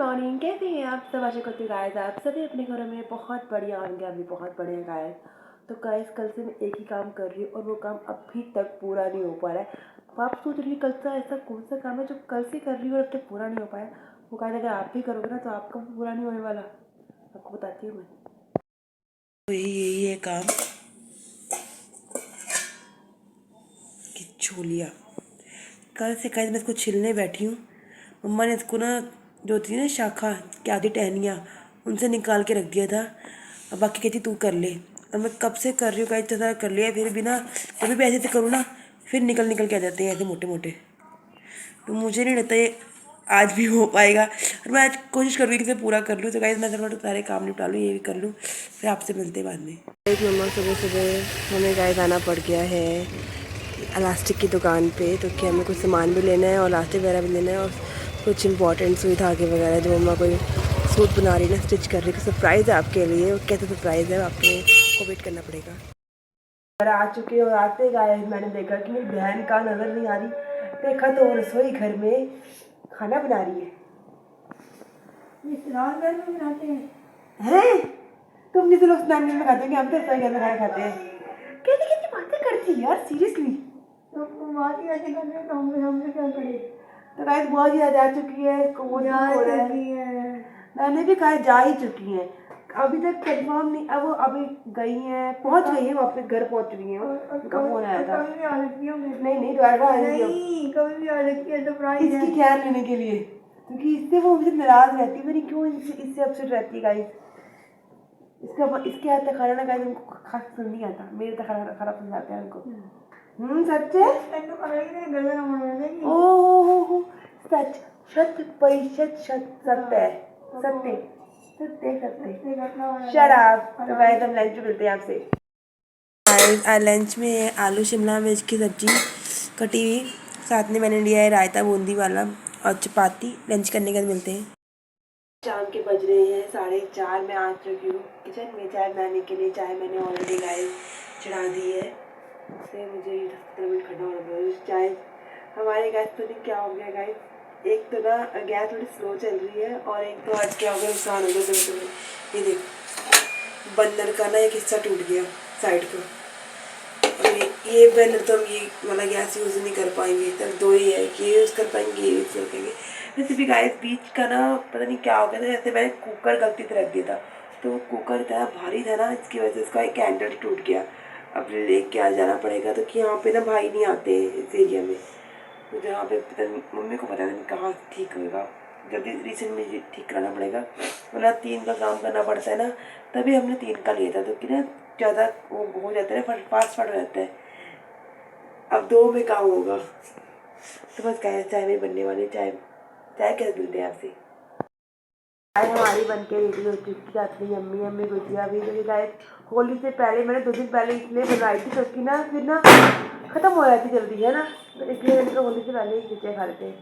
Morning, कैसे हैं आप सब? आशा करती हूँ गाइस आप सभी अपने घरों में बहुत बढ़िया होंगे। अभी बहुत बढ़िया गाइस। तो गाइस कल से मैं एक ही काम कर रही हूँ और वो काम अभी तक पूरा नहीं हो पा रहा है। अब आप सोच रही हैं कल सा ऐसा कौन सा काम है जो कल से कर रही हूँ और अब तक पूरा नहीं हो पाया। वो गाइस अगर आप भी करोगे ना तो आपका भी पूरा नहीं होने वाला, आपको बताती हूँ मैं। तो यही है काम कि छोलिया कल से गाइस मैं इसको छिलने बैठी हूँ। मम्मा ने इसको ना जो थी ना शाखा क्या थी टहनियाँ उनसे निकाल के रख दिया था। अब बाकी कहती तू कर ले और मैं कब से कर रही हूँ गाइस। इतना कर लिया फिर भी ना कभी भी ऐसे करूँ ना फिर निकल निकल के आ जाते हैं ऐसे मोटे मोटे। तो मुझे नहीं लगता ये आज भी हो पाएगा और मैं आज कोशिश करूँगी कि इसे पूरा कर लूँ। तो गाइस मैं थोड़ा सारे काम निपटा लूँ, ये भी कर लूँ, फिर आपसे मिलते हैं बाद में। मम्मा सुबह सुबह हमें गाइस आना पड़ गया है इलास्टिक की दुकान पे। तो क्या हमें कुछ सामान भी लेना है और इलास्टिक वगैरह भी लेना है और कुछ इंपॉर्टेंट सुई धागे वगैरह जो मम्मा कोई सूट बना रही है ना, स्टिच कर रही है। सरप्राइज़ है आपके लिए और कैसे सरप्राइज़ है आपको वेट करना पड़ेगा। घर आ चुके हो आते गए मैंने देखा कि मेरी बहन का नज़र नहीं आ रही। देखा तो वो रसोई घर में खाना बना रही है। इस घर में बनाते हैं? तुम जिसे लोग स्नान घर में खाते हैं, हम तो रसोई घर में खाना खाते हैं। कैसी कैसी बातें करती है यार, सीरियसली। तो बात ही ऐसे कर रहे हैं तो हमसे क्या करें। तो गाइस बहुत ही आ चुकी है, मैंने भी कहा जा ही चुकी है। अभी तक कंफर्म नहीं, अब वो अभी गई हैं, पहुंच गई है, वापस घर पहुंच चुकी हैं। उनका फोन आया था। कभी भी आ सकती है। नहीं दोबारा कभी भी आ सकती है सरप्राइज इसकी खैर लेने के लिए, क्योंकि इससे वो मुझे नाराज रहती है। मेरी क्यों इससे अपसेट रहती है गाइस। इसके हाथ का खाना ना गाइस उनको खास पसंद नहीं आता, मेरे तक खाना खराब पसंद आता है उनको। सच है। ओह सच, 100% सत्य है, सत्य सत्य सत्य। Shut up. तो गाइस हम लंच मिलते हैं आपसे। आज लंच में आलू शिमला मिर्च की सब्जी कटी हुई, साथ में मैंने लिया है रायता बूंदी वाला और चपाती। लंच करने के बाद मिलते हैं। शाम के बज रहे हैं 4:30। मैं आ चुकी हूँ किचन में चाय बनाने के लिए। चाय मैंने ऑलरेडी गाइस चढ़ा दी है। से मुझे 10 मिनट खड़ा होना पड़ा। चाय हमारे गैस तो नहीं क्या हो गया गाइस, एक तो ना गैस थोड़ी स्लो चल रही है और एक तो आज क्या हो गया, नुकसान हो गया बिल्कुल। ये देखो बर्नर का ना एक हिस्सा टूट गया साइड का। और ये बर्नर तो हम ये वाला गैस यूज़ नहीं कर पाएंगे। तब दो ही है कि ये यूज़ कर पाएंगे, ये यूज़ कर पाएंगे। वैसे भी गाइस बीच का ना पता नहीं क्या हो गया था, जैसे मैंने कुकर गलती से रख दिया था तो कुकर इतना भारी था ना, इसकी वजह से उसका एक कैंडल टूट गया। अब लेके आ जाना पड़ेगा। तो कि यहाँ पे ना भाई नहीं आते इस एरिया में, तो जहाँ पे पता नहीं मम्मी को पता नहीं कहाँ ठीक होगा। जल्दी रिसेंट में ठीक कराना पड़ेगा, वरना 3 का काम करना पड़ता है ना। तभी हमने 3 का लिया था, तो कि ना ज़्यादा वो हो जाता है ना, फास्ट हो जाता है। अब 2 में काम होगा। तो बस क्या चाय में बनने वाली चाय कैसे मिलते हैं आपसे। चाय हमारी बन के रेडी हो चुकी है। अपनी अम्मी अम्मी गुजिया भी, क्योंकि गाय होली से पहले मैंने 2 दिन पहले इसलिए बनवाई थी क्योंकि ना फिर ना ख़त्म हो जाती जल्दी है ना, तो इसलिए हम लोग होली से पहले ही गुजिया खा लेते हैं।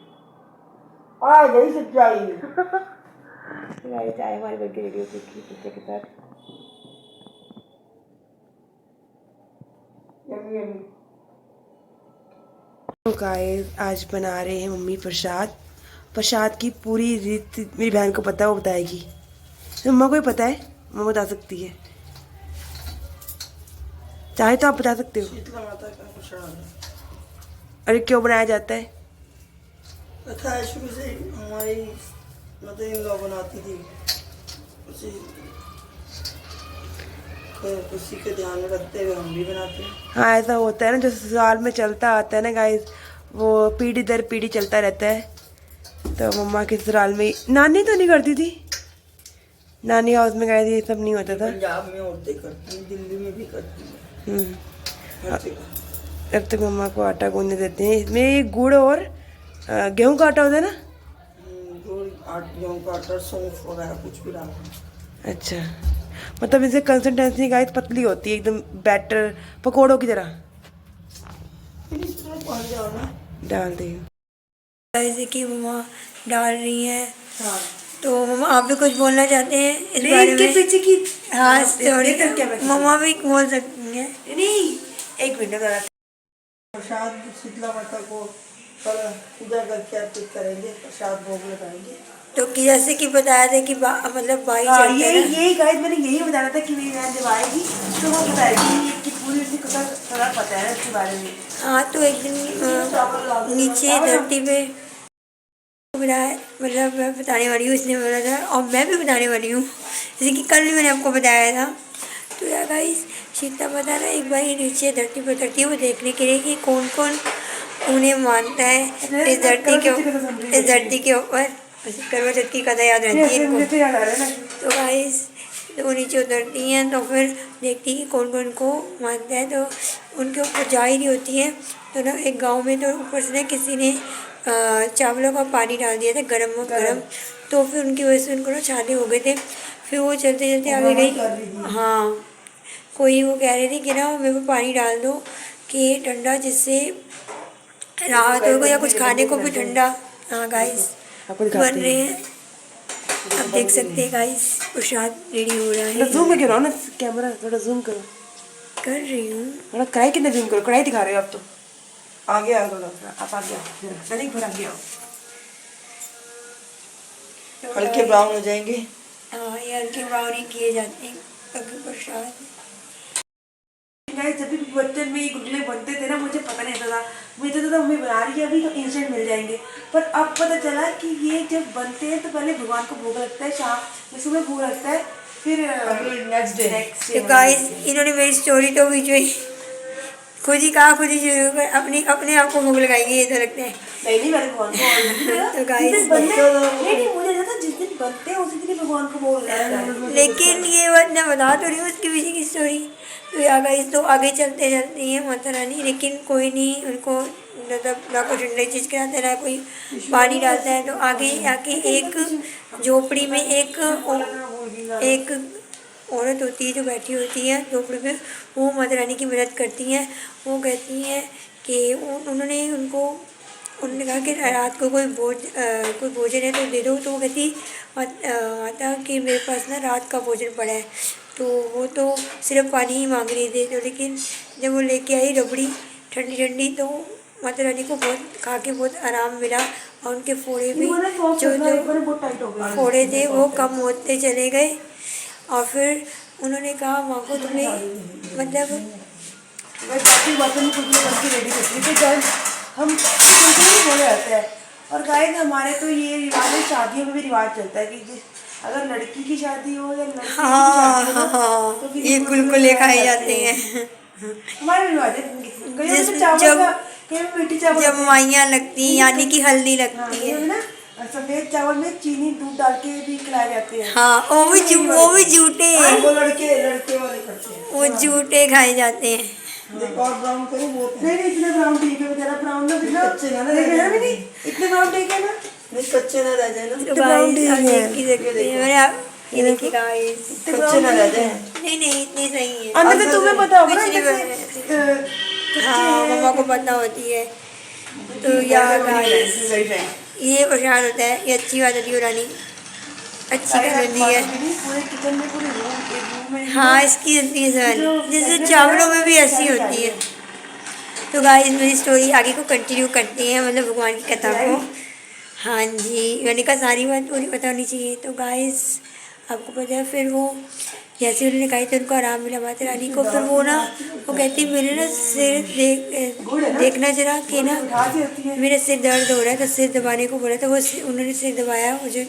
आ गई सच्चाई। चाय हमारी बन के रेडी हो चुकी है गुजिया के साथ। तो गाइस आज बना रहे हैं मम्मी प्रसाद। प्रसाद की पूरी रीत मेरी बहन को पता है, वो बताएगी। तो मम्मा को ही पता है, मम्मा बता सकती है, चाहे तो आप बता सकते हो। शीतला माता का प्रसाद है। अरे क्यों बनाया जाता है? कथा है शुरू से हमारी मदर इन लॉ बनाती थी, उसी के ध्यान में रखते हुए हम भी बनाते हैं। हाँ ऐसा होता है ना, जो ससुराल में चलता आता है ना गाइस, वो पीढ़ी दर पीढ़ी चलता रहता है। तो मम्मा के ससुराल में नानी तो नहीं करती थी, नानी हाउस में गए थे ये सब नहीं होता था। पंजाब में औरतें करती हैं, दिल्ली में भी करती हैं, हर जगह। अब तक मम्मा को आटा गूंदने देते हैं। इसमें गुड़ और गेहूं का आटा होता है ना। गुड़ गेहूँ का आटा सौंफ वगैरह कुछ भी डालते हैं। अच्छा, मतलब इसे कंसिस्टेंसी गाइस पतली होती है एकदम, बैटर पकोड़ों की तरह। फिर इस तरह पड़ जाओ ना, डाल दी जैसे कि मम्मा डाल रही हैं। हाँ तो मम्मा आप भी कुछ बोलना चाहते हैं इस बारे में? पीछे की हाँ सॉरी, मम्मा भी बोल सकती हैं। नहीं, एक मिनट। प्रसाद शीतला माता को कल पूजा करके अर्पित करेंगे, प्रसाद भोग लगाएंगे। तो कि जैसे कि बताया था कि मतलब भाई हाँ, चलते यही हैं ना। यही गाइस मैंने यही बताया था कि मेरी बहन जब आएगी तो वो बताएगी कि पूरी उसकी थोड़ा पता है उसके बारे में। हाँ, तो एक दिन नीचे धरती पे बनाया, मतलब मैं बताने वाली हूँ, इसने बोला था और मैं भी बताने वाली हूँ, जैसे कि कल भी मैंने आपको बताया था। तो यार गाइस सीता माता ना एक बार नीचे धरती पर उतरती है वो देखने के लिए कि कौन कौन उन्हें मानता है इस धरती के ऊपर। करवा चौथ की कथा याद रहती है मुझे इनको। तो याद आ रहा है ना। तो गाइस तो वो नीचे उतरती हैं तो फिर देखती है कि कौन कौन को मानता है, तो उनके ऊपर जा ही रही होती है। तो ना एक गांव में तो ऊपर से ना किसी ने चावलों का पानी डाल दिया था गरम गरम, तो फिर उनकी वजह से उनको ना छाले हो गए थे। फिर वो चलते चलते आगे गई। हाँ, कोई वो कह रही थी कि ना मेरे को पानी डाल दो कि ठंडा, जिससे राहत होगा या कुछ खाने को भी ठंडा। हाँ गाइस बन रहे हैं, आप देख सकते हैं गाइस प्रसाद रेडी हो रहा है। जूम में गिराओ ना कैमरा, थोड़ा जूम करो। कर रही हूँ। थोड़ा कढ़ाई कितने जूम करो, कढ़ाई दिखा रहे हो आप तो। आगे आओ थोड़ा, आप आगे आओ, नहीं फिर आगे आओ। हल्के ब्राउन हो जाएंगे। हाँ, ये हल्के ब्राउन ही किए जाते हैं कभी प्रसाद। गाइस जब भी बर्तन में ये गुलगुले बनते थे ना मुझे पता नहीं था, मुझे तो मम्मी बना रही है अभी तो इंस्टेंट मिल जाएंगे। पर अब पता चला कि ये जब बनते हैं तो पहले भगवान को भोग लगता है, शाम सुबह भोग लगता है, फिर नेक्स्ट डे तो गाइस इन्होंने मेरी स्टोरी तो बीच में खुद ही कहा, खुद ही शुरू कर अपने आप को भोग लगाएंगे ये तो लगता है। नहीं मैंने भगवान को तो गाइस नहीं मुझे लगता जिस दिन बनते हैं उसी दिन भगवान को भोग लगता है। लेकिन ये बात मैं बता तो रही हूँ उसके पीछे की स्टोरी। तो यार गाइस तो आगे चलते चलती है माता रानी, लेकिन कोई नहीं उनको मतलब ना कोई ठंडी चीज़ खिलाता है ना कोई पानी डालता है। तो आगे आके एक झोपड़ी में एक औरत होती है जो बैठी होती है झोपड़ी में, वो माता रानी की मदद करती हैं। वो कहती हैं कि उन्होंने कहा कि रात को कोई भोजन है तो दे दो। तो वो कहती माता कि मेरे पास ना रात का भोजन पड़ा है। तो वो तो सिर्फ पानी ही मांग रही थी, तो लेकिन जब वो लेके आई रबड़ी ठंडी ठंडी तो माता रानी को बहुत खा के बहुत आराम मिला और उनके फोड़े भी जो फोड़े थे वो कम होते चले गए। और फिर उन्होंने कहा माँ को तुम्हें मतलब बाकी बातों में कुछ लोग बनके रेडी करते हैं तो गाइस हम कुछ बोले जाते हैं। और गाइस हमारे तो ये रिवाज है, शादियों में भी रिवाज चलता है कि अगर लड़की की शादी हो या लड़के की शादी हो तो फिर ये गुलगुले खाए जाते हैं। हमारे रिवाज है। कहीं जिस- में चावल जब- का, कहीं में मीठी चावल जब माइयाँ लगती हैं यानी कि हल्दी हाँ, लगती ये है। ना सफेद चावल में चीनी दूध डाल के भी खिलाए जाते हैं। हाँ, वो भी झूठे, वो लड़के वाले करते हैं। वो झूठे खाए जाते हैं। देखो और ब्राउन करो वो नहीं इतने ब्राउन ठीक है, बेचारा ब्राउन ना कितना कच्चे ना देख रहे हैं भी नहीं, इतने ब्राउन ठीक है ना। नहीं कच्चे ना रह जाए ना। तो गाइस आप देख ही सकते हैं मैंने आप ये देखिए गाइस कच्चे ना रह जाए। नहीं इतनी सही है। अंदर से तुम्हें पता होगा ना कुछ नहीं कैसे, हाँ, मम्मा को पता होती है। तो यार गाइस ये प्रसाद होता है, ये अच्छी बात होती है रानी, अच्छी कर दी है। पूरे किचन में पूरे रूम में हाँ, इसकी होती है सवाल जैसे चावलों में भी ऐसी होती है। तो गाइस मेरी स्टोरी आगे को कंटिन्यू करते हैं, मतलब भगवान की कथा को। हाँ जी, मैंने कहा सारी बात पूरी पता होनी चाहिए। तो गाइस आपको पता है फिर वो जैसे उन्होंने कहा था उनको आराम मिला माता रानी को। फिर वो कहती मेरे ना सिर देखना जरा कि ना मेरा सिर दर्द हो रहा है। तो सिर दबाने को बोला था, वो उन्होंने सिर दबाया। वो जो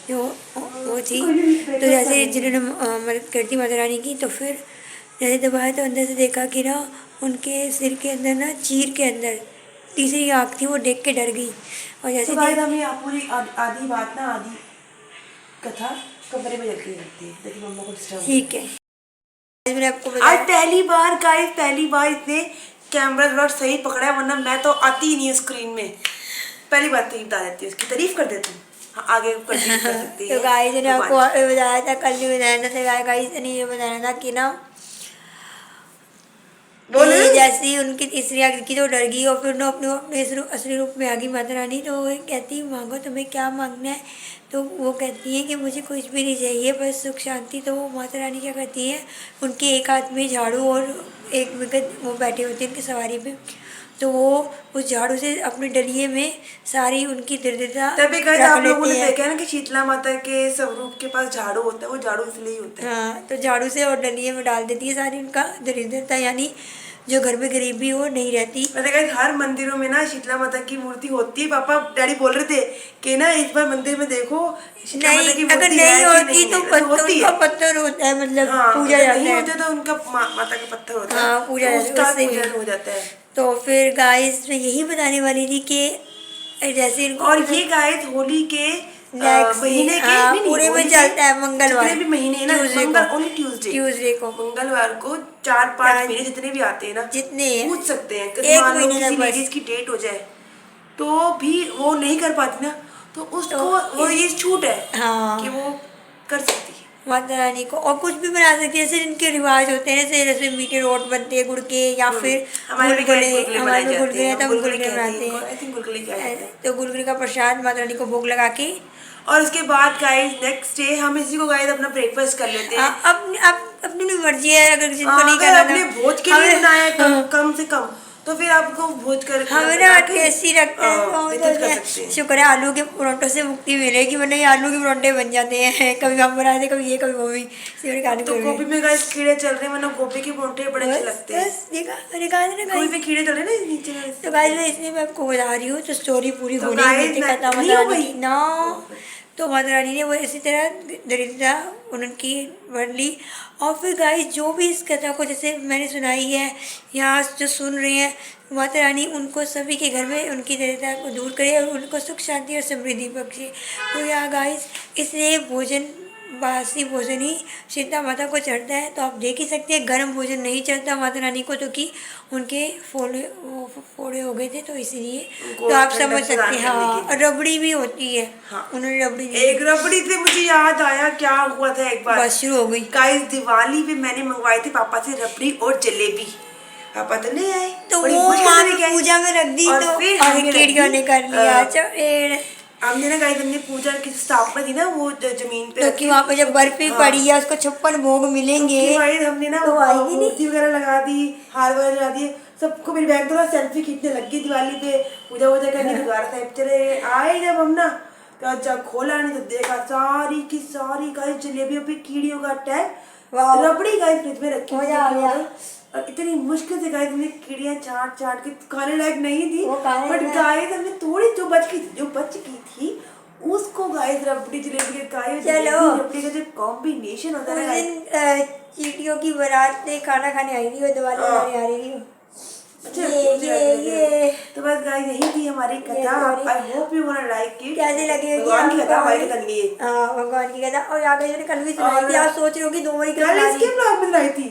वो थी तो जैसे जिन्होंने मदद कर दी माता रानी की, तो फिर जैसे दबाया तो अंदर से देखा कि ना उनके सिर के अंदर ना चीर के अंदर तीसरी आँख थी, वो देख के डर गई। और जैसे हमें पूरी आधी बात ना आधी कथा कमरे में जाके रखती है ताकि मम्मा को डिस्टर्ब। ठीक है, मैंने आपको आज पहली बार इसने कैमरा थोड़ा सही पकड़ा है, वरना मैं तो आती ही नहीं स्क्रीन में। पहली बात तो बता देती हूँ, उसकी तारीफ कर देती हूँ। हाँ, आगे कंटिन्यू कर सकती है। तो गाइस ने आपको बताया था, कल भी बताया था गाइस ने ये बताया था कि ना जैसी उनकी तीसरी आँख की तो डर गई और फिर ना अपने असली रूप में आ गई माता रानी। तो वो कहती मांगो तुम्हें क्या मांगना है। तो वो कहती है कि मुझे कुछ भी नहीं चाहिए, बस सुख शांति। तो वो माता रानी क्या करती है, उनके एक हाथ में झाड़ू और एक विगत वो बैठे होते हैं उनकी सवारी पे। तो वो उस झाड़ू से अपने डलिए में सारी उनकी दरिद्रता तभी गाइस रख आप लोगों लेते ने हैं। देखा है ना कि शीतला माता के स्वरूप के पास झाड़ू होता है, वो झाड़ू इसलिए ही होता है। हाँ, तो झाड़ू से और डलिए में डाल देती है सारी उनका दरिद्रता, यानी जो घर में गरीबी हो नहीं रहती। वैसे गाइस हर मंदिरों में ना शीतला माता की मूर्ति होती है। पापा डैडी बोल रहे थे कि ना इस बार मंदिर में देखो शीतला माता की नहीं, अगर मूर्ति नहीं है कि होती नहीं तो है। वैसे होती उनका है। पत्थर होता है, मतलब हाँ, पूजा अगर जाता नहीं है। होते तो उनका माता का पत्थर होता है। हाँ, पूजा तो जाता है, उसका उससे भी। पूजन हो जाता है। तो फिर गाइस मैं यही बताने वाली थी कि जैसे इनको और ये गाइस होली के नेक्स्ट महीने के हाँ, नहीं पूरे में होली के चलता है मंगलवार, जितने भी महीने हैं ना, ट्यूसडे मंगल को, ओनली ट्यूसडे ट्यूसडे को मंगलवार को 4-5 चार- महीने जितने भी आते हैं ना, जितने हैं, पूछ सकते हैं। एक मान लो महीने किसी तक बस। लेडीज की डेट हो जाए तो भी वो नहीं कर पाती ना, तो उसको वो ये छूट है हाँ, कि वो कर सकती है। माता रानी को और कुछ भी बना सकती है, जैसे इनके रिवाज होते हैं, जैसे मीठे रोट बनते हैं गुड़ के, या फिर हमारे भी गुलगुले। गुलगुले हमारे बनाए में जाते गुलगुले हैं, हैं, हम तब गुलगुले गुलगुले कहते हैं बनाते इनको, हैं। आई थिंक गुलगुले क्या कहते हैं। तो गुलगुले का प्रसाद माता रानी को भोग लगा के और उसके बाद गाइस नेक्स्ट डे हम इसी को गाइस अपना ब्रेकफास्ट कर लेते हैं। अब अपनी मर्जी है, अगर जिनको नहीं अगर करना आपने था भोज के लिए हमें- बनाया है कम से कम, तो फिर आपको भोज कर हमें ना टेस्टी लगता है, तो हम कर सोचते हैं सकते हैं। शुक्र है आलू के परोंठों से मुक्ति मिलेगी, वरना ये आलू के परोंठे बन जाते हैं। कभी हम बनाते, कभी ये, कभी मम्मी। इसलिए मैंने तो गोभी में गाइस कीड़े चल रहे हैं, वरना गोभी के परोंठे बड़े अच्छे लगते हैं। बस देखा, मैंने कहा था ना गोभी guys। में कीड़े चल रहे हैं ना नीचे में। तो गाइस मैं इसलिए मैं आपको बता रही हूँ, तो स्टोरी पूरी तो हो रही guys, है कथा नहीं माता हो रानी गई? की ना। तो माता रानी ने वो इसी तरह दरिद्रता उनकी वर ली। और फिर गाइस जो भी इस कथा को जैसे मैंने सुनाई है या जो सुन रहे हैं, माता रानी उनको सभी के घर में उनकी दरिद्रता को दूर करे और उनको सुख शांति और समृद्धि बख्शे। तो यहाँ गाइस इसलिए भोजन, बासी भोजन ही शीतला माता को चढ़ता है। तो आप देख ही सकते हैं गर्म भोजन नहीं चढ़ता माता रानी को, तो कि उनके फोड़े हो गए थे, तो इसीलिए उनको तो आप ठंडक समझ प्रदान सकते हैं। करने हाँ, के लिए। रबड़ी भी होती है। हाँ। उन्होंने रबड़ी दी एक रबड़ी से मुझे याद आया क्या हुआ था एक बार। बस शुरू हो गई। गाइस दिवाली पे मैंने मंगवाई थी पापा से रबड़ी और जलेबी। पापा तो ले आए, तो बड़ी वो मुश्किल वहाँ से पे लेके आए। पूजा में रख दी, और तो फिर आगे हमने कीड़ियों रख दी, ने कर लिया चपेड़। हमने ना गाइस हमने पूजा की स्थापना थी ना वो जमीन पे तो रखी। कि वहाँ पे जब बर्फी हाँ। पड़ी है, उसको 56 भोग मिलेंगे। उसके बाद हमने ना तो आएगी नहीं। मूर्ति वगैरह लगा दी, हार वगैरह लगा दिए, सबको मेरी बहन थोड़ा सेल्फी खींचने लग गई दिवाली पे। पूजा वूजा करने गुरुद्वारा साहिब चले गए। आए जब हम ना, तो जब खोला नहीं तो देखा सारी की सारी गाइस जलेबियों पे कीड़ियों का अटैक। रबड़ी गाइस फ्रिज में रखी मजा आ गया। और इतनी मुश्किल से गाइस हमने कीड़ियाँ चाट चाट के खाने लायक नहीं थी, वो खाने बट लायक। गाइस हमने थोड़ी जो बच गई थी उसको गाइस रबड़ी जलेबी के चलो। रबड़ी का जो कॉम्बिनेशन होता है उस ना guys, दिन चींटियों की बारात ने खाना खाने आई थी, वो दिवाली मनाने आ रही थी। अच्छा, ये तो बस गाइस यही थी हमारी कथा। story। I hope you want like it. कैसी लगी होगी भगवान की आपको? कथा, हमारी कथा नहीं है। हाँ, भगवान की कथा। और यहाँ मैंने कल भी सुनाई और- थी, आप सोच रहे हो कि 2 बारी क्यों कल सुना इसके दी? ब्लॉग में सुनाई थी,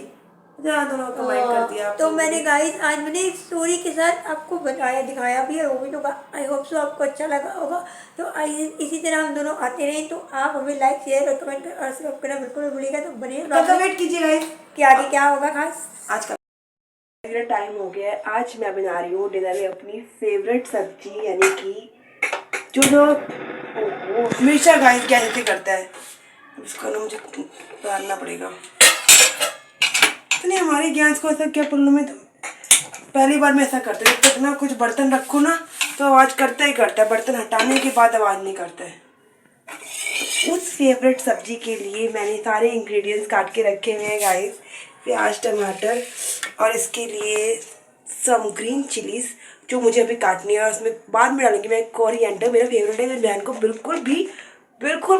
जहाँ दोनों कमेंट कर दिया आप तो लोगों ने। मैंने गाइस आज मैंने स्टोरी के साथ आपको बताया, दिखाया भी है, वो भी तो आई होप सो आपको अच्छा लगा होगा। तो इसी तरह हम दोनों आते रहें। तो आप हमें लाइक शेयर और कमेंट और सब्सक्राइब करना बिल्कुल नहीं भूलिएगा। तो बने कल का वेट कीजिए गाइस कि आगे क्या होगा खास। आज का मेरा टाइम हो गया है। आज मैं बना रही हूँ डिनर में अपनी फेवरेट सब्जी, यानी कि जो हमेशा गाइस कैसे करता है, उसका ना मुझे डालना पड़ेगा। नहीं हमारे गैस को ऐसा क्या प्रॉब्लम है, तो पहली बार मैं ऐसा करता हूँ। जब तक ना कुछ बर्तन रखो ना तो आवाज़ करता ही करता है, बर्तन हटाने के बाद आवाज़ नहीं करता है। उस फेवरेट सब्जी के लिए मैंने सारे इंग्रेडिएंट्स काट के रखे हुए हैं गाइस। प्याज, टमाटर, और इसके लिए सम ग्रीन चिलीज़ जो मुझे अभी काटनी है, और उसमें बाद में डालेंगे मैं कोरिएंडर। मेरा फेवरेट है, मेरी बहन को बिल्कुल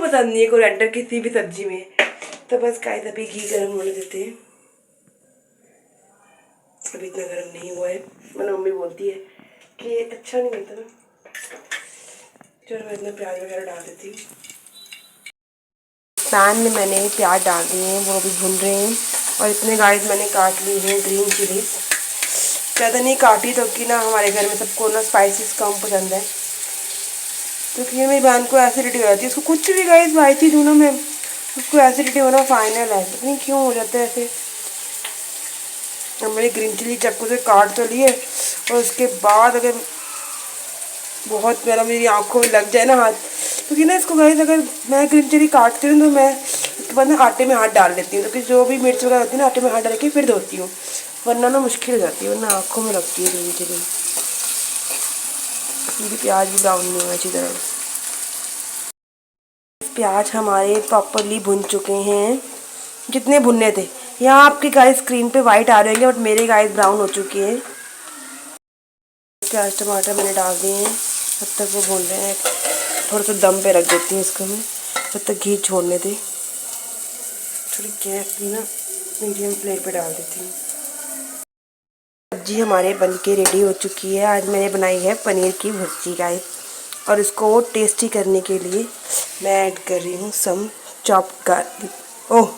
पसंद नहीं है कोरिएंडर किसी भी सब्जी में। तो बस गाइस अभी घी गर्म होने देते हैं। अभी इतना गर्म नहीं हुआ है, मेरी मम्मी बोलती है कि अच्छा नहीं बनता ना। चलो मैं इतना प्याज वगैरह डाल देती हूँ। पैन में मैंने प्याज डाल दिए हैं, वो भी भून रहे हैं। और इतने गाइस मैंने काट लिए हैं ग्रीन चिलीज। ज़्यादा नहीं काटी तो कि ना हमारे घर में सबको ना स्पाइसेस कम पसंद है, क्योंकि मेरी बहन को एसिडिटी हो जाती है। उसको कुछ भी गाइस स्पाइसी दोनों में उसको एसिडिटी होना फाइनल है, पता नहीं क्यों हो जाता है ऐसे। अब मैंने ग्रीन चिली चाकू से काट तो लिए, और उसके बाद अगर बहुत मेरी आंखों में लग जाए ना हाथ, क्योंकि ना इसको गाइस अगर मैं ग्रीन चिली काटती हूँ तो मैं उसके बाद ना आटे में हाथ डाल देती हूँ, क्योंकि जो भी मिर्च वगैरह होती है ना आटे में हाथ डाल के फिर धोती हूँ, वरना ना मुश्किल हो जाती है, वरना आँखों में लगती है ग्रीन चिली। क्योंकि प्याज भी ब्राउन नहीं हुआ अच्छी तरह। प्याज हमारे प्रॉपरली भुन चुके हैं, जितने भुनने थे। यहाँ आपकी गाइस स्क्रीन पे वाइट आ रहे होंगे, बट मेरे गाइस ब्राउन हो चुकी है। प्याज टमाटर मैंने डाल दिए हैं, तब तक वो भून रहे हैं। थोड़ा सा दम पे रख देती हूँ इसको मैं, तब तक घी छोड़ने दे। थोड़ी गैस ना मीडियम फ्लेम पे डाल देती हूँ। सब्जी हमारे बनके रेडी हो चुकी है। आज मैंने बनाई है पनीर की भुर्जी गाइस, और इसको टेस्टी करने के लिए मैं ऐड कर रही हूँ सम चॉप गार्लिक, ओह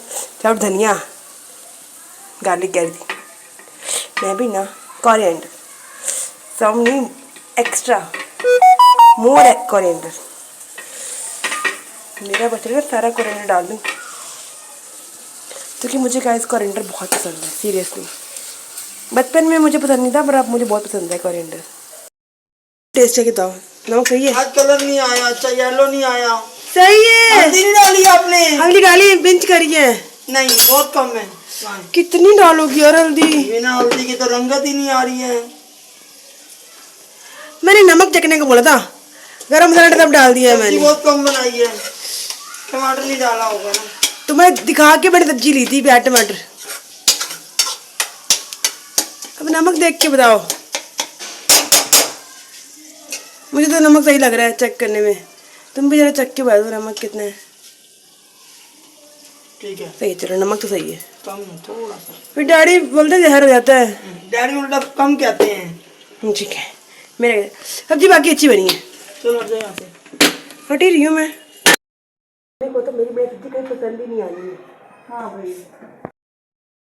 चॉप धनिया, गार्लिक गार्लिक, मैं भी ना कोरिएंडर, सम नहीं एक्स्ट्रा मोर कोरिएंडर। मेरा बच्चा सारा कोरिएंडर डाल दूँ, क्योंकि मुझे गाइस कोरिएंडर बहुत पसंद है। सीरियसली बचपन में मुझे पसंद नहीं था, पर अब मुझे बहुत पसंद है कोरिएंडर। टेस्ट है बताओ, नमक सही है? आज कलर नहीं आया, अच्छा येलो नहीं आया। सही है। हल्दी नहीं डाली आपने? हल्दी डाली, बिंच करी है। नहीं, बहुत कम है। कितनी डालोगी यार हल्दी? बिना हल्दी की तो रंगत ही नहीं आ रही है। मैंने नमक चखने को बोला था, गरम मसाला तब डाल दिया है सब्जी मैंने। बहुत कम बनाई है, टमाटर नहीं डाला होगा ना। तो मैं दिखा के मैंने सब्जी ली थी प्याज टमाटर। अब नमक देख के बताओ। मुझे तो नमक सही लग रहा है चेक करने में, तुम भी जरा चेक के बता दो नमक कितना है। ठीक है, सही है, चलो नमक तो सही है। कम है थोड़ा सा। फिर डैडी बोलते जहर हो जाता है। डैडी उल्टा कम कहते हैं। ठीक है, मेरे सब्जी बाकी अच्छी बनी है। चलो हट जाओ यहाँ से। हट ही रही हूँ मैं। मेरे को तो मेरी सब्जी कहीं पसंद ही नहीं आई है। हाँ भाई,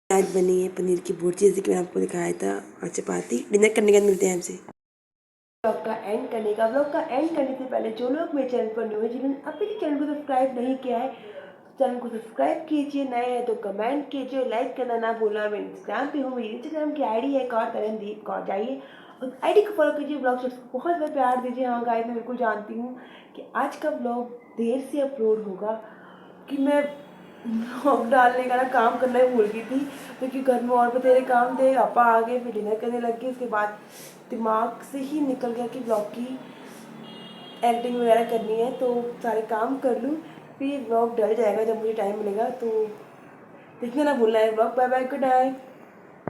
आज बनी है पनीर की भुर्जी, जैसे कि मैंने आपको दिखाया था, और चपाती। डिनर करने के बाद मिलते हैं आपसे। व्लॉग का एंड करने से पहले जो लोग मेरे चैनल पर न्यू है, जिन्होंने अभी तक चैनल को सब्सक्राइब नहीं किया है, चैनल को सब्सक्राइब कीजिए। नए हैं तो कमेंट कीजिए, लाइक करना ना भूलना। मैं इंस्टाग्राम पे हूँ, मेरी इंस्टाग्राम की आईडी है तरनदीप कौर, जाइए उस आईडी को फॉलो कीजिए। ब्लॉग शॉट्स को बहुत ज़्यादा प्यार दीजिए। हाँ गाइस, मैं बिल्कुल जानती हूँ कि आज का ब्लॉग देर से अपलोड होगा, कि मैं ब्लॉग डालने का ना काम करना ही भूल गई थी, क्योंकि घर में और बतेरे काम थे। पापा आ गए, फिर डिनर करने लग गए। उसके बाद दिमाग से ही निकल गया कि ब्लॉग की एडिटिंग वगैरह करनी है, तो सारे काम कर लूँ, फिर ब्लॉग डल जाएगा। जब मुझे टाइम मिलेगा तो देखने ना भूलना है blog. Bye bye, good night.